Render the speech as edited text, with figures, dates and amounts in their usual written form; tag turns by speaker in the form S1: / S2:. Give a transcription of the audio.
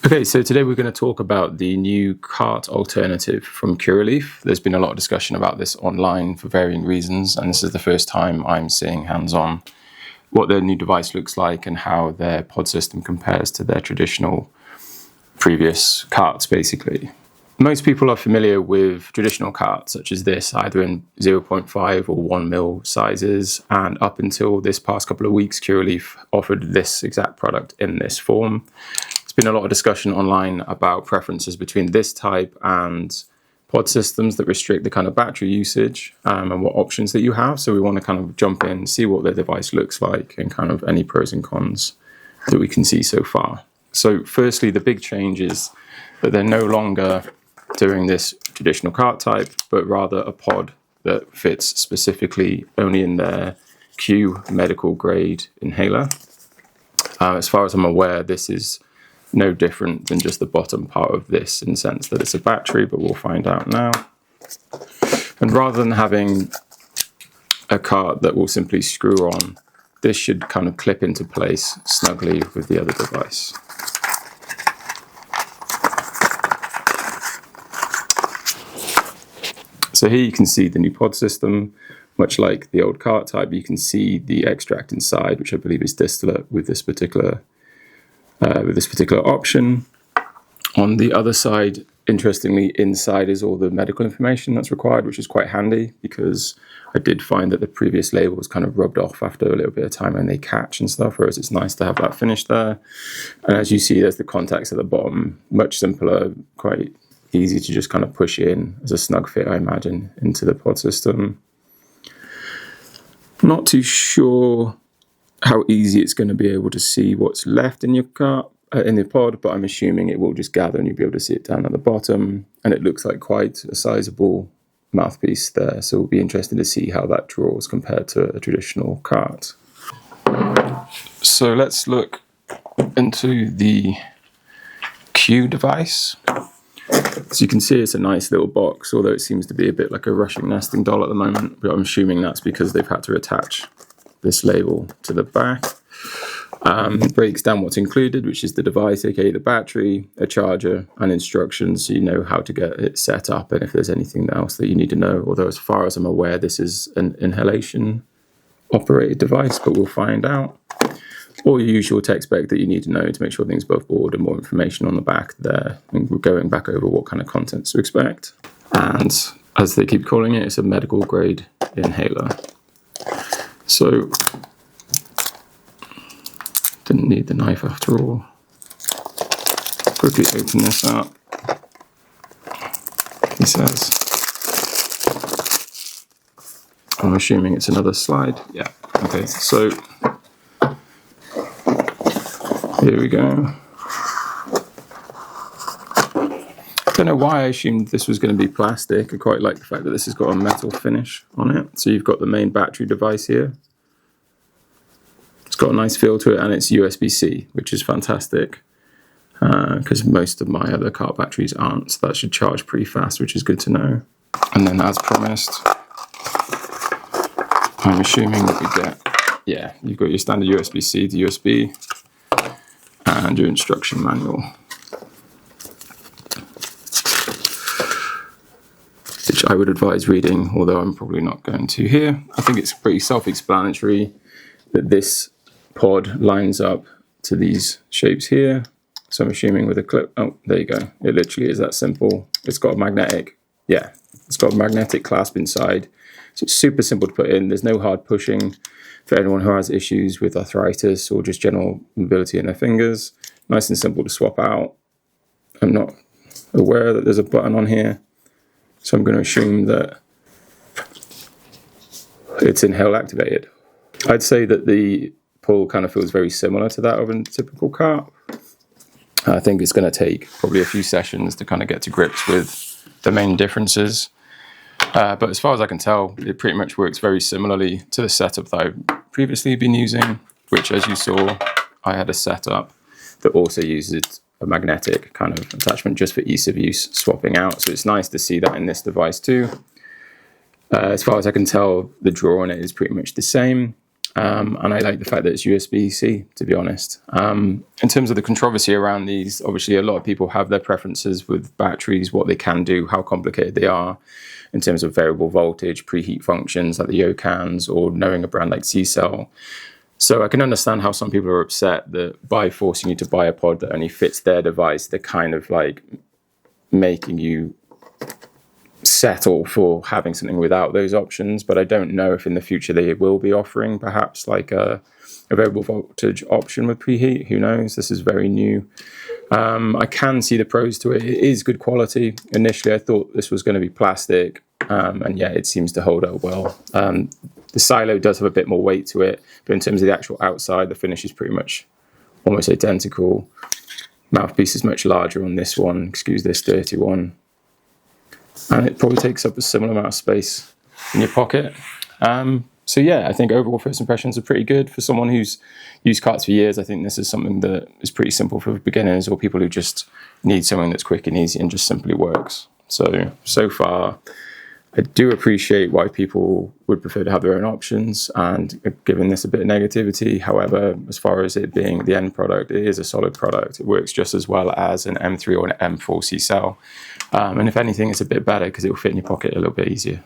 S1: Okay, so today we're going to talk about the new cart alternative from Curaleaf. There's been a lot of discussion about this online for varying reasons, and this is the first time I'm seeing hands-on what their new device looks like and how their pod system compares to their traditional previous carts, basically. Most people are familiar with traditional carts such as this, either in 0.5 or 1 mil sizes, and up until this past couple of weeks, Curaleaf offered this exact product in this form. Been a lot of discussion online about preferences between this type and pod systems that restrict the kind of battery usage and what options that you have. So we want to kind of jump in, see what the device looks like and kind of any pros and cons that we can see so far. So firstly, the big change is that they're no longer doing this traditional cart type, but rather a pod that fits specifically only in their Q medical grade inhaler. As far as I'm aware, this is no different than just the bottom part of this in the sense that it's a battery, but we'll find out now. And rather than having a cart that will simply screw on, this should kind of clip into place snugly with the other device. So here you can see the new pod system. Much like the old cart type, you can see the extract inside, which I believe is distillate with this particular option. On the other side, interestingly, inside is all the medical information that's required, which is quite handy because I did find that the previous label was kind of rubbed off after a little bit of time and they catch and stuff, whereas it's nice to have that finished there. And as you see, there's the contacts at the bottom, much simpler, quite easy to just kind of push in as a snug fit, I imagine, into the pod system. Not too sure how easy it's going to be able to see what's left in your cart, in the pod, but I'm assuming it will just gather and you'll be able to see it down at the bottom. And it looks like quite a sizable mouthpiece there, so we'll be interested to see how that draws compared to a traditional cart. So let's look into the Q device. So you can see it's a nice little box, although it seems to be a bit like a Russian nesting doll at the moment, but I'm assuming that's because they've had to attach this label to the back. It breaks down what's included, which is the device, aka the battery, a charger, and instructions so you know how to get it set up and if there's anything else that you need to know. Although as far as I'm aware, this is an inhalation operated device, but we'll find out. All your usual tech spec that you need to know to make sure things above board and more information on the back there. And we're going back over what kind of contents to expect. And as they keep calling it, it's a medical grade inhaler. So, didn't need the knife after all. Quickly open this up. He says, I'm assuming it's another slide. Yeah, okay, so here we go. I don't know why I assumed this was going to be plastic. I quite like the fact that this has got a metal finish on it. So you've got the main battery device here. It's got a nice feel to it and it's USB-C, which is fantastic because most of my other car batteries aren't. So that should charge pretty fast, which is good to know. And then as promised, I'm assuming that we get, you've got your standard USB-C to USB and your instruction manual, which I would advise reading, although I'm probably not going to here. I think it's pretty self-explanatory that this pod lines up to these shapes here. So I'm assuming with a clip, oh, there you go. It literally is that simple. It's got a magnetic, it's got a magnetic clasp inside. So it's super simple to put in. There's no hard pushing for anyone who has issues with arthritis or just general mobility in their fingers. Nice and simple to swap out. I'm not aware that there's a button on here, so I'm going to assume that it's inhale activated. I'd say that the pull kind of feels very similar to that of a typical cart. I think it's going to take probably a few sessions to kind of get to grips with the main differences. But as far as I can tell, it pretty much works very similarly to the setup that I've previously been using, which, as you saw, I had a setup that also uses a magnetic kind of attachment just for ease of use, swapping out. So it's nice to see that in this device too. As far as I can tell, the draw on it is pretty much the same. And I like the fact that it's USB-C, to be honest. In terms of the controversy around these, obviously a lot of people have their preferences with batteries, what they can do, how complicated they are in terms of variable voltage, preheat functions like the Yocans, or knowing a brand like C-Cell. So I can understand how some people are upset that by forcing you to buy a pod that only fits their device, they're kind of like making you settle for having something without those options. But I don't know if in the future they will be offering perhaps like a variable voltage option with preheat. Who knows? This is very new. I can see the pros to it. It is good quality. Initially, I thought this was going to be plastic, and yeah, it seems to hold up well. The silo does have a bit more weight to it, but in terms of the actual outside, the finish is pretty much almost identical. Mouthpiece is much larger on this one. Excuse this dirty one. And it probably takes up a similar amount of space in your pocket. So yeah, I think overall first impressions are pretty good. For someone who's used carts for years, I think this is something that is pretty simple for beginners or people who just need something that's quick and easy and just simply works. So far, I do appreciate why people would prefer to have their own options and giving this a bit of negativity. However, as far as it being the end product, it is a solid product. It works just as well as an M3 or an M4 C-Cell. And if anything, it's a bit better because it will fit in your pocket a little bit easier.